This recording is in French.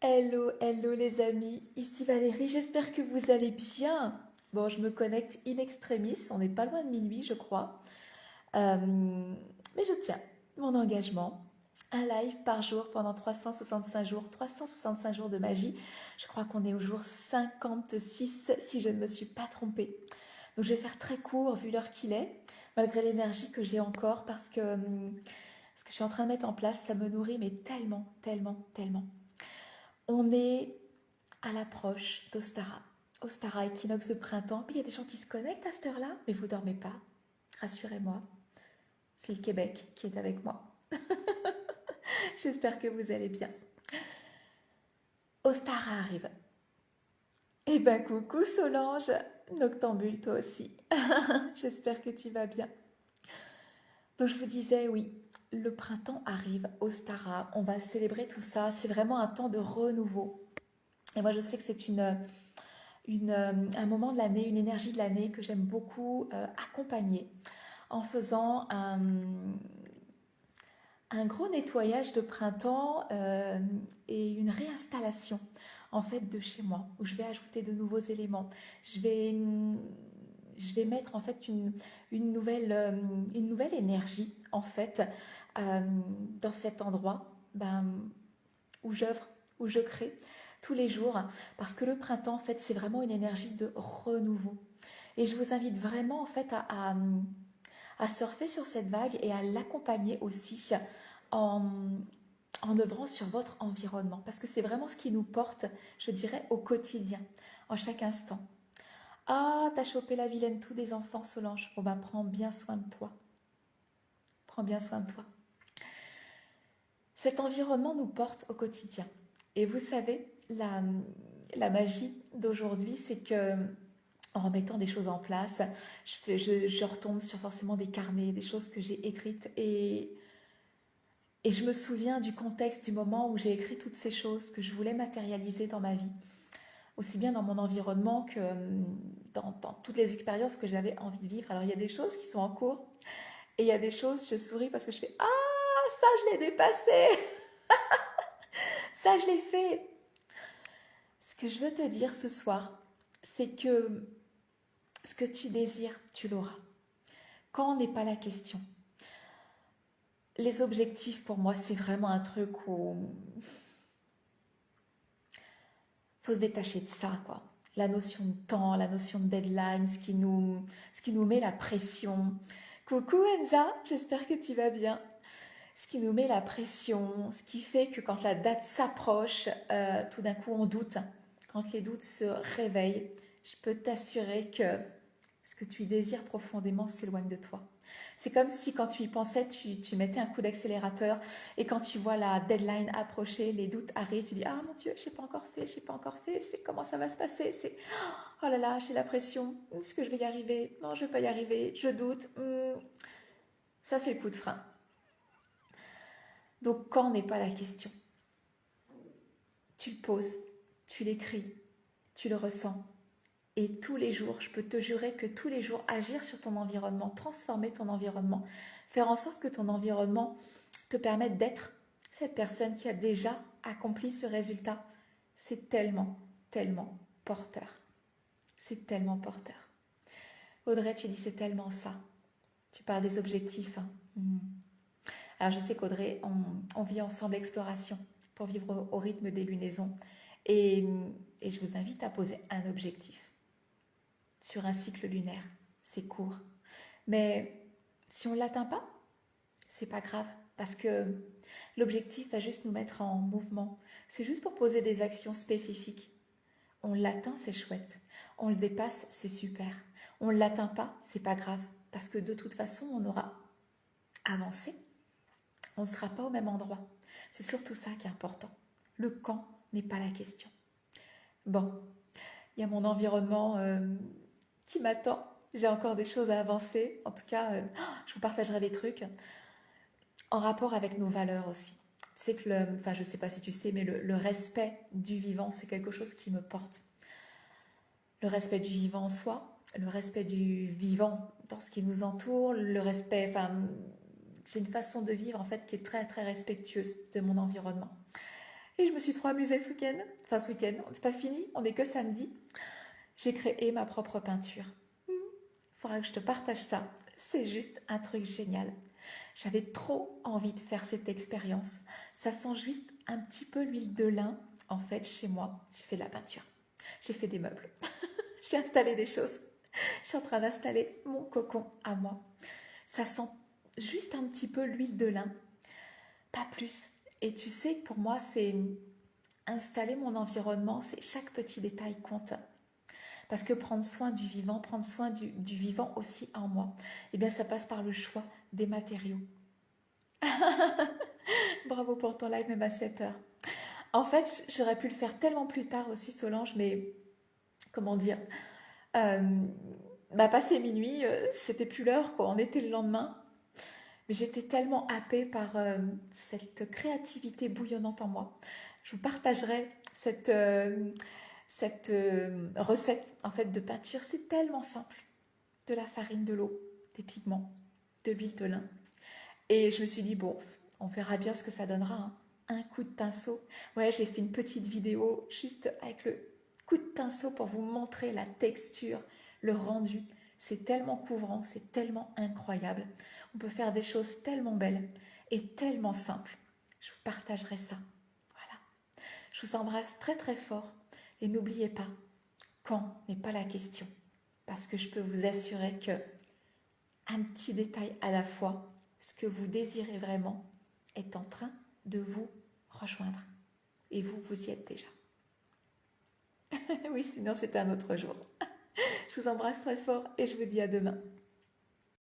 Hello, hello les amis, ici Valérie, j'espère que vous allez bien. Bon, je me connecte in extremis, on n'est pas loin de minuit je crois. Mais je tiens mon engagement. Un live par jour pendant 365 jours, 365 jours de magie. Je crois qu'on est au jour 56 si je ne me suis pas trompée. Donc je vais faire très court vu l'heure qu'il est, malgré l'énergie que j'ai encore parce que je suis en train de mettre en place, ça me nourrit mais tellement, tellement, tellement. On est à l'approche d'Ostara. Ostara, équinoxe de printemps. Puis il y a des gens qui se connectent à cette heure-là, mais vous dormez pas. Rassurez-moi, c'est le Québec qui est avec moi. J'espère que vous allez bien. Ostara arrive. Eh ben coucou Solange, noctambule toi aussi. J'espère que tu vas bien. Donc je vous disais, oui, le printemps arrive, Ostara, on va célébrer tout ça. C'est vraiment un temps de renouveau. Et moi je sais que c'est un moment de l'année, une énergie de l'année que j'aime beaucoup accompagner en faisant un gros nettoyage de printemps et une réinstallation en fait de chez moi où je vais ajouter de nouveaux éléments. Je vais mettre en fait une nouvelle énergie en fait dans cet endroit où j'œuvre, où je crée tous les jours parce que le printemps en fait c'est vraiment une énergie de renouveau. Et je vous invite vraiment en fait à surfer sur cette vague et à l'accompagner aussi en, en œuvrant sur votre environnement. Parce que c'est vraiment ce qui nous porte, je dirais, au quotidien, en chaque instant. Ah, t'as chopé la vilaine toux des enfants, Solange. Bon ben, prends bien soin de toi. Prends bien soin de toi. Cet environnement nous porte au quotidien. Et vous savez, la magie d'aujourd'hui, c'est que en remettant des choses en place, je retombe sur forcément des carnets, des choses que j'ai écrites et je me souviens du contexte, du moment où j'ai écrit toutes ces choses que je voulais matérialiser dans ma vie, aussi bien dans mon environnement que dans toutes les expériences que j'avais envie de vivre. Alors il y a des choses qui sont en cours et il y a des choses, je souris parce que je fais ah, ça je l'ai dépassé, ça je l'ai fait. Ce que je veux te dire ce soir, c'est que ce que tu désires, tu l'auras. Quand n'est pas la question. Les objectifs, pour moi, c'est vraiment un truc où faut se détacher de ça, quoi. La notion de temps, la notion de deadline, ce qui nous met la pression. Coucou Enza, j'espère que tu vas bien. Ce qui nous met la pression, ce qui fait que quand la date s'approche, tout d'un coup on doute. Quand les doutes se réveillent, je peux t'assurer que ce que tu désires profondément s'éloigne de toi. C'est comme si quand tu y pensais, tu mettais un coup d'accélérateur et quand tu vois la deadline approcher, les doutes arrivent, tu dis ah mon Dieu, je n'ai pas encore fait, je n'ai pas encore fait, c'est comment ça va se passer, c'est oh là là, j'ai la pression, est-ce que je vais y arriver? Non, je ne vais pas y arriver, je doute. Ça c'est le coup de frein. Donc quand n'est pas la question, tu le poses, tu l'écris, tu le ressens. Et tous les jours, je peux te jurer que tous les jours, agir sur ton environnement, transformer ton environnement, faire en sorte que ton environnement te permette d'être cette personne qui a déjà accompli ce résultat, c'est tellement, tellement porteur. C'est tellement porteur. Audrey, tu dis c'est tellement ça. Tu parles des objectifs. Hein. Alors je sais qu'Audrey, on vit ensemble exploration pour vivre au rythme des lunaisons. Et, et je vous invite à poser un objectif sur un cycle lunaire. C'est court. Mais si on ne l'atteint pas, c'est pas grave. Parce que l'objectif va juste nous mettre en mouvement. C'est juste pour poser des actions spécifiques. On l'atteint, c'est chouette. On le dépasse, c'est super. On ne l'atteint pas, c'est pas grave. Parce que de toute façon, on aura avancé. On ne sera pas au même endroit. C'est surtout ça qui est important. Le quand n'est pas la question. Bon, il y a mon environnement qui m'attend. J'ai encore des choses à avancer. En tout cas, je vous partagerai des trucs en rapport avec nos valeurs aussi. Tu sais que, enfin, je ne sais pas si tu sais, mais le respect du vivant, c'est quelque chose qui me porte. Le respect du vivant en soi, le respect du vivant dans ce qui nous entoure, le respect, enfin, j'ai une façon de vivre en fait qui est très très respectueuse de mon environnement. Et je me suis trop amusée ce week-end. Enfin, ce week-end, c'est pas fini, on n'est que samedi. J'ai créé ma propre peinture. Il faudra que je te partage ça. C'est juste un truc génial. J'avais trop envie de faire cette expérience. Ça sent juste un petit peu l'huile de lin. En fait, chez moi, j'ai fait de la peinture. J'ai fait des meubles. J'ai installé des choses. Je suis en train d'installer mon cocon à moi. Ça sent juste un petit peu l'huile de lin. Pas plus. Et tu sais, pour moi, c'est installer mon environnement, c'est chaque petit détail compte. Parce que prendre soin du vivant, prendre soin du vivant aussi en moi, eh bien ça passe par le choix des matériaux. Bravo pour ton live, même à 7 heures. En fait, j'aurais pu le faire tellement plus tard aussi, Solange, mais comment dire, euh, passé minuit, c'était plus l'heure, quoi. On était le lendemain. Mais j'étais tellement happée par cette créativité bouillonnante en moi. Je vous partagerai cette recette en fait de peinture. C'est tellement simple. De la farine, de l'eau, des pigments, de l'huile de lin. Et je me suis dit, bon, on verra bien ce que ça donnera. Hein. Un coup de pinceau. Ouais, j'ai fait une petite vidéo juste avec le coup de pinceau pour vous montrer la texture, le rendu. C'est tellement couvrant, c'est tellement incroyable. On peut faire des choses tellement belles et tellement simples. Je vous partagerai ça. Voilà. Je vous embrasse très très fort et n'oubliez pas, quand n'est pas la question. Parce que je peux vous assurer que un petit détail à la fois, ce que vous désirez vraiment est en train de vous rejoindre. Et vous, vous y êtes déjà. Oui, sinon c'est un autre jour. Je vous embrasse très fort et je vous dis à demain.